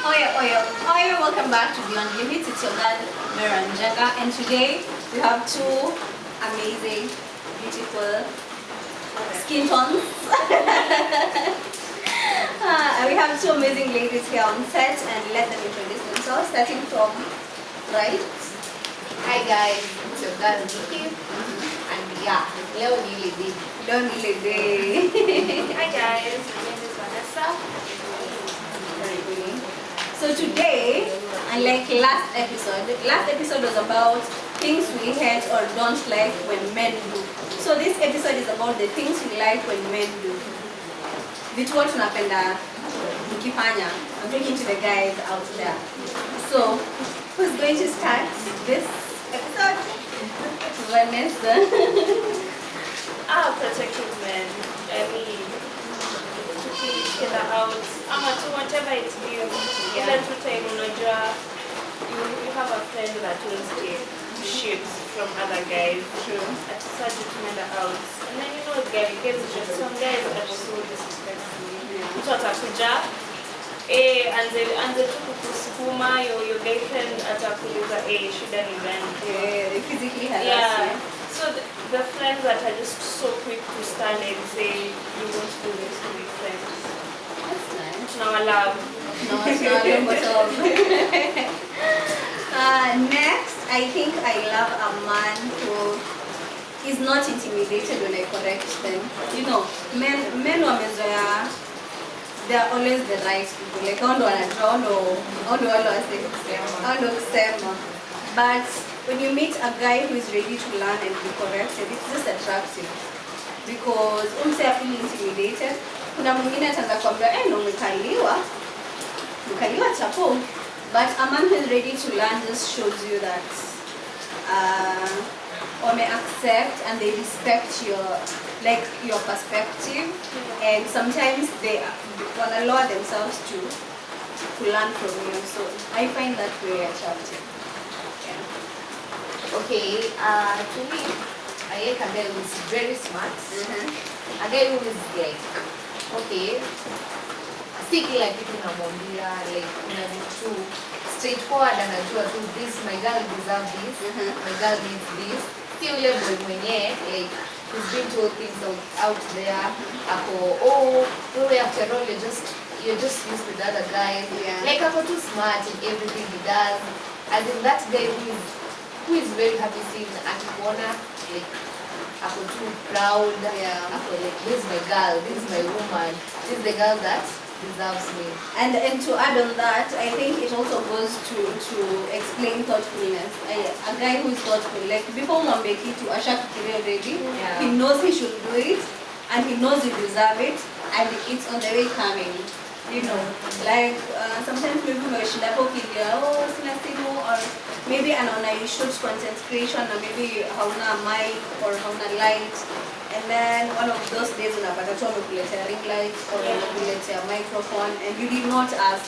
Welcome back to Beyond Limits. It's your girl, Meranjaga, and today we have two amazing, beautiful skin tones. We have two amazing ladies here on set, and let them introduce themselves, starting from right. Hi guys, it's your girl Nikki, and yeah, Leonie Lady. Hi guys, my name is Vanessa. Very good. So today, unlike last episode was about things we hate or don't like when men do. So this episode is about the things we like when men do. Vitu watu tunapenda mkifanya. I'm talking to the guys out there. So, who's going to start this episode? Vanessa. Protective men. I mean, to keep each other out. To whatever it is. Ila tu time unajua, you have a friend that will take shit from other guys. True. At such tunaenda out. And then you know guys just some guys are so disrespectful. Mtu atakuja anze tu kukusukuma your girlfriend atakuuliza shida ni gani. They physically harass Yeah. you. So the friends that are just so quick to stand and say you won't do this to be friends. That's nice. Now I love. No, it's not a bottom. Next, I think I love a man who is not intimidated when I correct them. You know, men wamezoea, they are always the right people. Like, kusema. But when you meet a guy who is ready to learn and be corrected, it's just attractive. Because umse feel intimidated. Kuna mwingine ataanza kuambia, no, mkaliwa chapo. But a man who is ready to learn just shows you that they accept and they respect your perspective, and sometimes they wanna lower themselves to learn from you. So I find that very attractive. Yeah. Okay, to me, I like a guy who is very smart. A guy who is like, okay, si kila kitu namwambia, like kuna vitu straightforward, anajua tu this, my girl deserves this, my girl needs this. Si ule boy mwenye, like he's been told things out there, after all you're just used to the other guy. Yeah. Like ako too smart in everything he does. As in that guy who is very happy seeing akikuona, like ako too proud. Yeah. Ako like, this is my girl, this is my woman, this is the girl that deserves me. And to add on that, I think it also goes to explain thoughtfulness. A guy who is thoughtful, like before Mwambeki to Ashafikiria already, Yeah. he knows he should do it, and he knows he deserves it, and it's on the way coming. You know, like sometimes maybe umeshinda hapo kilia, sina simu, or maybe anaona you shoot content creation, or maybe hauna mic or hauna light, and then one of those days unapata tu amekuletea ring light or amekuletea microphone and you did not ask.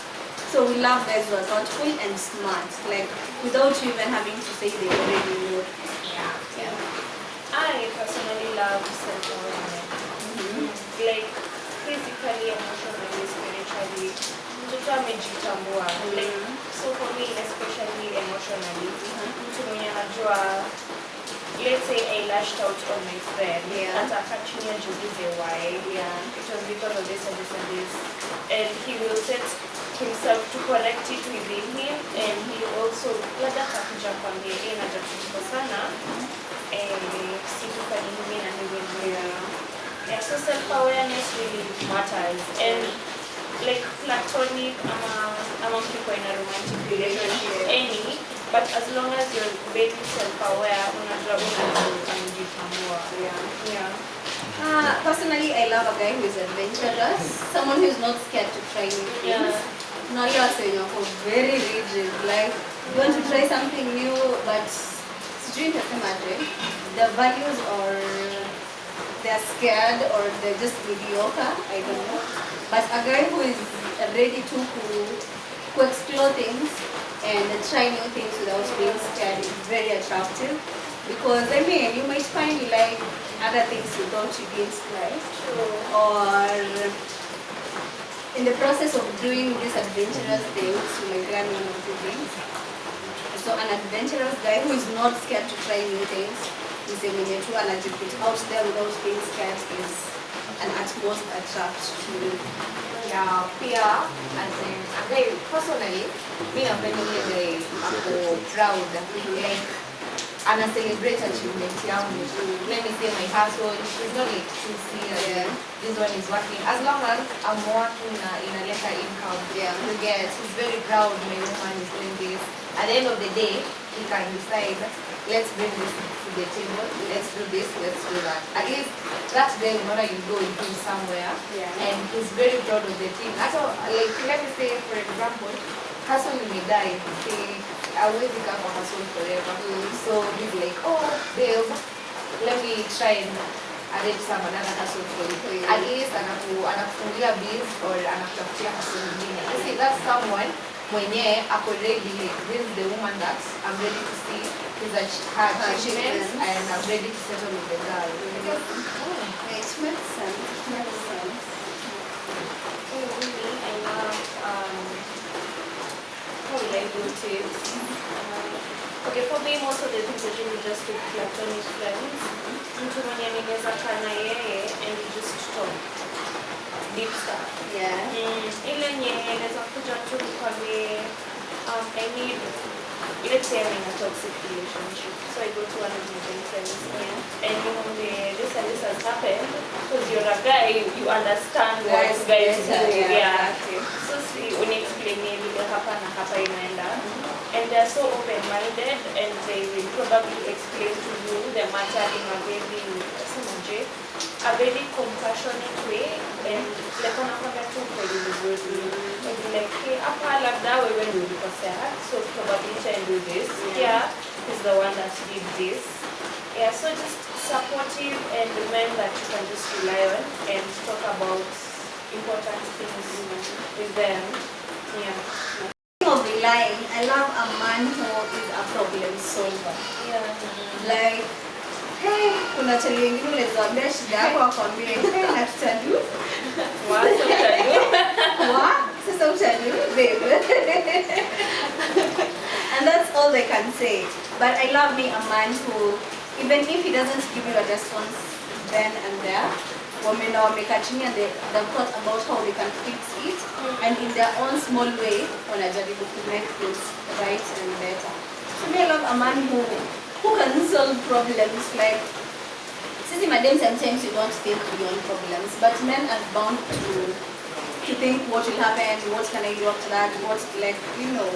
So we love guys who are thoughtful and smart, like without you even having to say they already know. Yeah. I personally love self-awareness. Like physically, emotionally, spiritually. Mtoto amejitambua. Like, so for me, especially emotionally, mtu mwenye anajua, let's say I lashed out on my friend. Yeah. Hata akachini ajiulize why. Yeah. It was because of this and this and this. And he will set himself to correct it within him, and he also labda atakuja kwambia najatuko sana sikufanya hivi na hivi. Yeah, so self-awareness really matters. And like platonic, I'm people in a romantic relationship, but as long as you're very self-aware, unajua unajitambua. Yeah. Personally, I love a guy who is adventurous, someone who is not scared to try new things. No, you are saying you're very rigid, like you want to try something new, but the values, or they're scared, or they're just mediocre, I don't know. But a guy who is ready to explore things and try new things without being scared is very attractive. Because I mean, you might find you like other things you don't, you didn't like, or in the process of doing these adventurous things, you might learn one or two things. So an adventurous guy who is not scared to try new things, is a mwenye tu anajiput out there without being scared, is an at most attract to me. Yeah, pia, as in, again, personally, me na friend yule guy ako proud, like, ana celebrate achievement yangu. Let me say my hustle, she's not like too serious. This one is working. As long as I'm working in a lesser income, you get, he's very proud my woman is doing this. At the end of the day, he can decide, let's bring this to the table, let's do this, let's do that. At least that day, whenever you go, you go somewhere, and he's very proud of the team. That's all, like, let me say, for example, hustle may die, say, I will become a hustle forever. So he's like, oh, babe, let me try and arrange some another hustle for you. At least anakufungia biz or anakutafutia hustle nyingine. You see, that's someone mwenye ako ready, like, this is the woman that I'm ready to see his her achievements and I'm ready to settle with the guy. It makes sense. It makes sense. Me, I love how will I do tips? Okay, for me, most of the things are really just with platonic friends. Mtu mwenye ninaweza kaa na yeye and we just talk deep stuff. Ile nye naweza kuja tu nikwambie I need, let's say I'm in a toxic relationship, so I go to one of my best friends and you know this and this has happened because you're a guy, you understand what guys do. So see, unexplain vile hapa na hapa inaenda. And they are so open-minded and they will probably explain to you the matter in a very compassionate way and like wanakwambia tu kweli vizuri. Like, hey, hapa labda wewe ndio ulikosea, so probably try and do this. Yeah, he's the one that did this. Yeah, so just supportive and the men that you can just rely on and talk about important things with them. Yeah. Of relying, I love a man who is a problem solver. Like, hey, kuna chali wengine unaweza shida yako akwambie, hey, na tutadu. Sasa utadu, babe. And that's all they can say. But I love being a man who, even if he doesn't give you a response then and there, women are making and they've thought about how they can fix it, and in their own small way, wanajaribu to make things right and better. So me, I love a man who can solve problems. Like, sisi madam, sometimes you don't think beyond problems, but men are bound to think what will happen, what can I do after that, what, like, you know.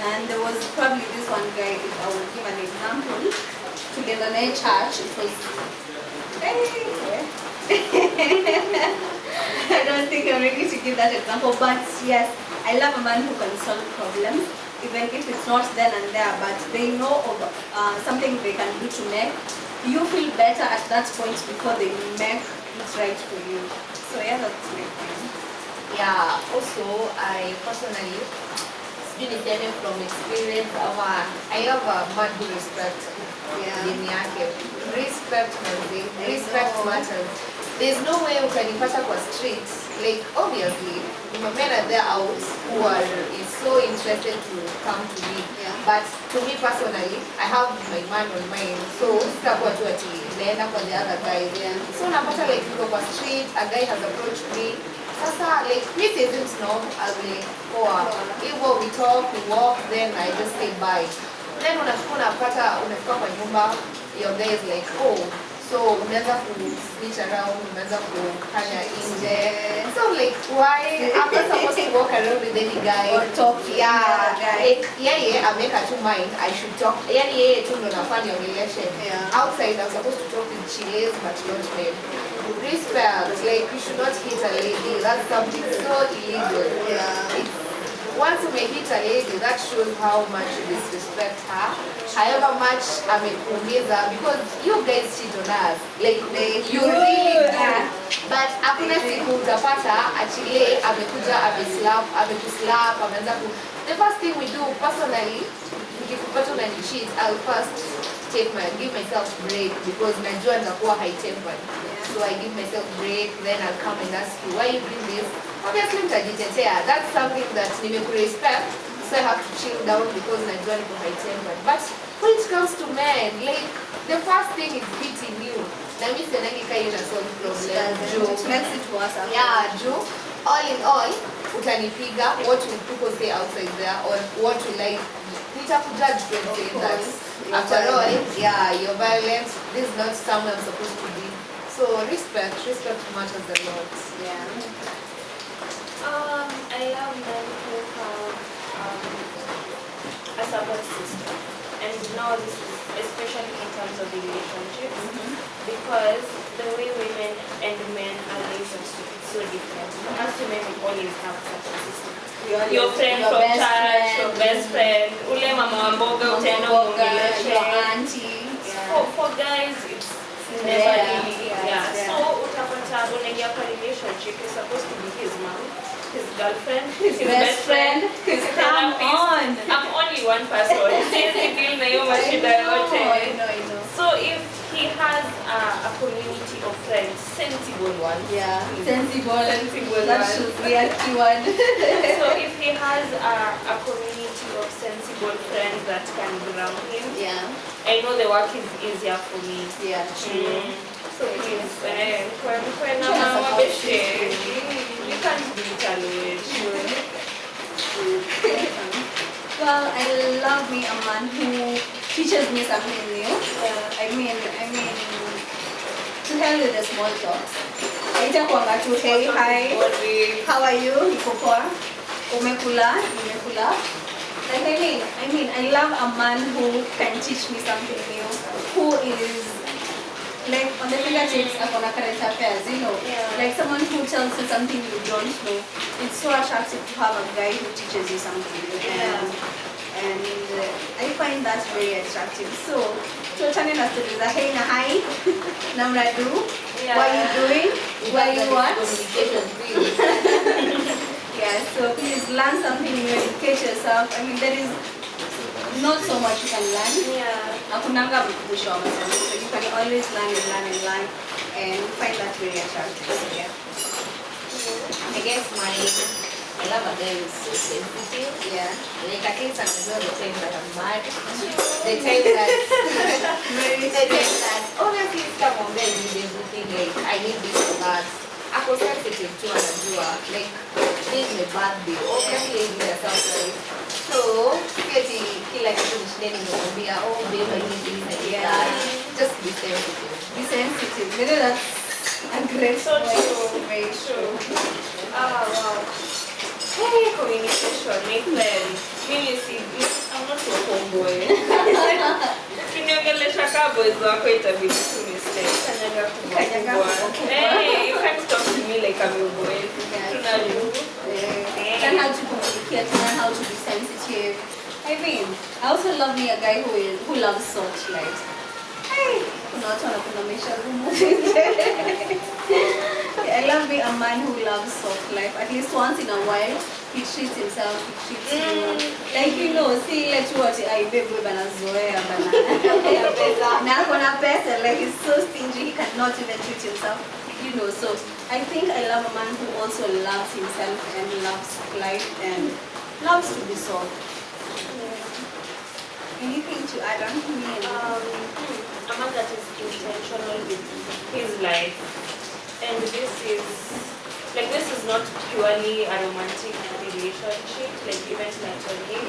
And there was probably this one guy, if I would give an example, together in church, it was, I don't think I'm ready to give that example, but yes, I love a man who can solve problems, even if it's not then and there, but they know of something they can do to make you feel better at that point before they make it right for you. So yeah, that's my thing. Yeah, also I personally, speaking from experience, I have a man who respects respect matters. There's no way you can pass up a street. Like, obviously, my men are there out who is so interested to come to me. But to me personally, I have my man on mine. So sitakuwa tu ati naenda kwa the other guy. So napata like you go kwa street, a guy has approached me. Sasa like this isn't snob, I'll be like, oh, we talk, we walk, then I just say bye. Then unafika kwa nyumba, your guy is like, oh, so umeanza switch around, umeanza kufanya nje. So like, why I'm not supposed to walk around with any guy or talk to like, ameka tu mind, I should talk. Yeye tu ndo nafanya relation. Outside I'm supposed to talk with chills but not men. Respect, like you should not hit a lady. That's something so illegal. Once you may hit a lady, that shows how much you disrespect her. However much amekuumiza, because you guys cheat on us. Like you really do. But hakuna siku utapata actually amekuja ameslap, ameanza ku. The first thing we do personally, nikikupata unani cheat, I'll first give myself break because najua nitakuwa high tempered. So I give myself break, then I'll come and ask you why you doing this. Obviously nitajitetea. That's something that respect. So I have to chill down because najua niko high tempered. But when it comes to men, like the first thing is beating you. Na mimi sianangi kai na solve problem. It makes it worse. Yeah, Joe. All in all, utanipiga, what will people say outside there, or what will I nitakujudge when saying that. After all, yeah, you're violent. This is not somewhere I'm supposed to be. So respect matters a lot. Yeah. I love men who have a support system, and now this is especially in terms of relationships, because the way women and men are relationships is so different. For us women, we always have such a system. Your friend from church, your best friend, ule mama wa mboga utaenda muongeleshe, your auntie. For guys, it's never really. So utapata unaingia kwa relationship, is supposed to be his mom, his girlfriend, his best friend, his therapist. I'm only one person. Siwezi deal na hiyo mashida yote. I know. So if he has a community of friends, sensible ones. Yeah, sensible That ones. Should be a keyword. So if he has a community of sensible friends that can ground him, I know the work is easier for me. Yeah, true. So please, when I'm a bit you can't be alone. Well, I love me a man who teaches me something new. I mean, to hell with the small talks. Haitakuanga tu hey, hi, how are you? Niko poa. Umekula? Nimekula. Like I mean, I love a man who can teach me something new. Who is like on the fingertips of current affairs, you know. Like someone who tells you something you don't know. It's so attractive to have a guy who teaches you something. And I find that very attractive. So, tuachane na stories za hey na hi, namradu, what you doing, what you want. Yeah, so please learn something new, educate yourself. I mean, there is not so much you can learn. Hakunanga mwisho wa masomo. So you can always learn and find that very attractive. So, yeah. I guess I love a guy who's so sensitive. Yeah. Like at least I know the time that I'm mad. The time that honestly come on guys need everything, like I need this or that. Ako sensitive too anajua. Like this is my birthday. Obviously give yourself surprise. So keti kila kitu nishindeni nimwambia babe I need this I need that. Just be sensitive. Be sensitive. Maybe that's a great point. Very true. Wow. Hey, communication, make friends. I'm not your homeboy. Kiniongelesha ka boys wako itabidi tu mistake. Kanyaga kubwa. Hey, you can't talk to me like I'm your boy. Tunajua. Learn how to communicate, learn how to be sensitive. I mean, I also love me a guy who loves soft life. Hey, I love being a man who loves soft life. At least once in a while, he treats himself, he treats you. Like, you know, see, let's watch it. I babe bana zoea bana. Na kona pesa, like he's so stingy, he cannot even treat himself. You know, so I think I love a man who also loves himself and loves life and loves to be soft. Anything to add on to me? A man that is intentional with his life, and this is not purely a romantic relationship, like even naturally.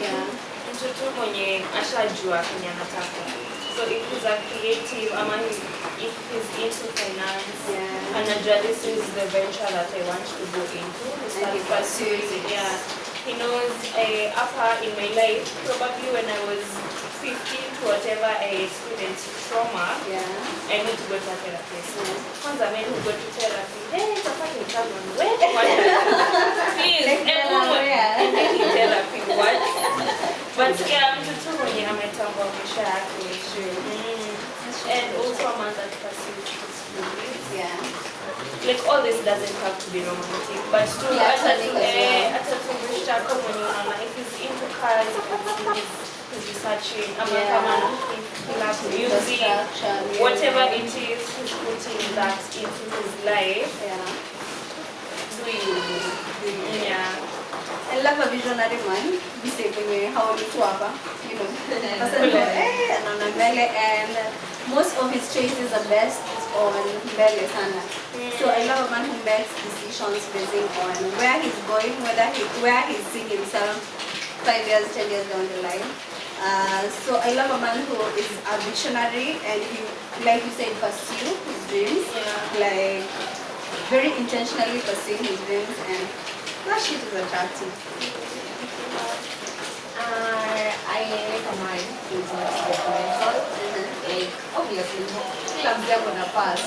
Mtoto mwenye ashajua kenye anataka. So if he's a creative, if he's into finance, anajua this is the venture that I want to go into, he pursues it. He knows in my life, probably when I was 15 to whatever I experienced trauma, I need to go to a therapist. Once a man who go to therapy, hey, it's a fucking problem. Where? Please, any therapy, what? But mtoto mwenye ametambua maisha yake. And also a man that pursues his feelings. Like all this doesn't have to be romantic, but to if he's into cars, he's researching, he loves The music, structure, whatever yeah. it is, he's putting that into his life. Yeah. Do you? Yeah. I love a visionary man. Bise kwenye haoni tu hapa, you know. Person who anaona mbele, and most of his choices are based on mbele sana. So I love a man who makes decisions basing on where he's going, where he's seeing himself 5 years, 10 years down the line. So I love a man who is a visionary and he, like you said, pursue his dreams. Yeah. Like very intentionally pursuing his dreams, and that shit is attractive. I like a man who is not judgmental. Like, obviously, kila mtu ako na past.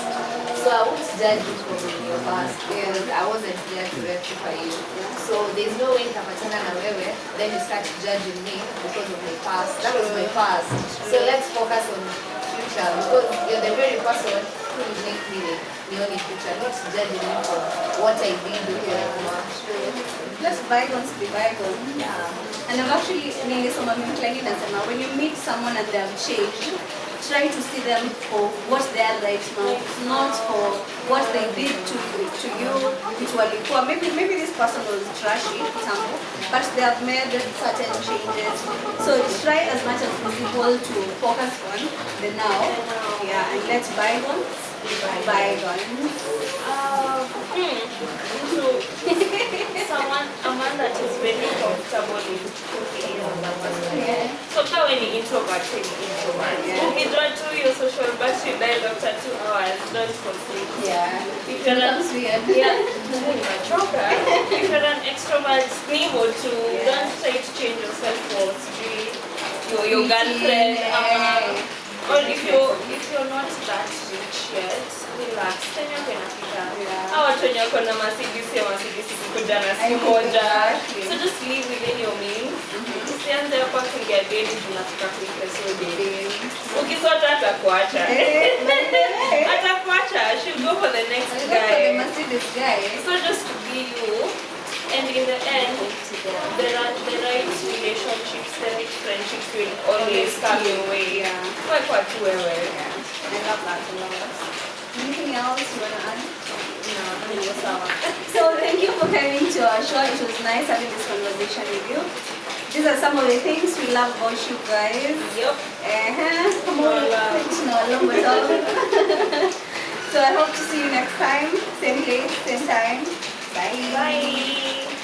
So I won't judge you for your past because I wasn't here to rectify you. So there's no way nitapatana na wewe, then you start judging me because of my past. That was my past. So let's focus on future because you're the very person who will make me the only future, not judging me for what I did with your mom. Just bygones be bygones. Yeah. And I've actually when you meet someone and they have changed, try to see them for what they are right now, not for what they did to you. Maybe this person was trashy, for example, but they have made certain changes. So try as much as possible to focus on the now. Yeah, and let bygones be bygones. So a man that is very comfortable in cooking. Yeah. So how any introvert can be introvert? Okay, don't do your social battery died after 2 hours. Don't forsake. Yeah. If you're an Becomes weird. if you're an extrovert, able to don't try to change yourself for your girlfriend. Or if you're not that rich yet, relax. Then you're gonna figure out. How to you gonna Mercedes kujana siku moja. So just live within your means. Usianze hapa kuingia date tunataka kuimpress your date. Ukisota atakuacha. Atakuacha. She'll go for the next guy. So just be you. And in the end, the right relationships, the right friendships will always come your way. Yeah. Quite whoever. Yeah. I love that. Anything else you want to add? No. So thank you for coming to our show. It was nice having this conversation with you. These are some of the things we love about you guys. Yep. Come on. So I hope to see you next time. Same place, same time. Bye. Bye.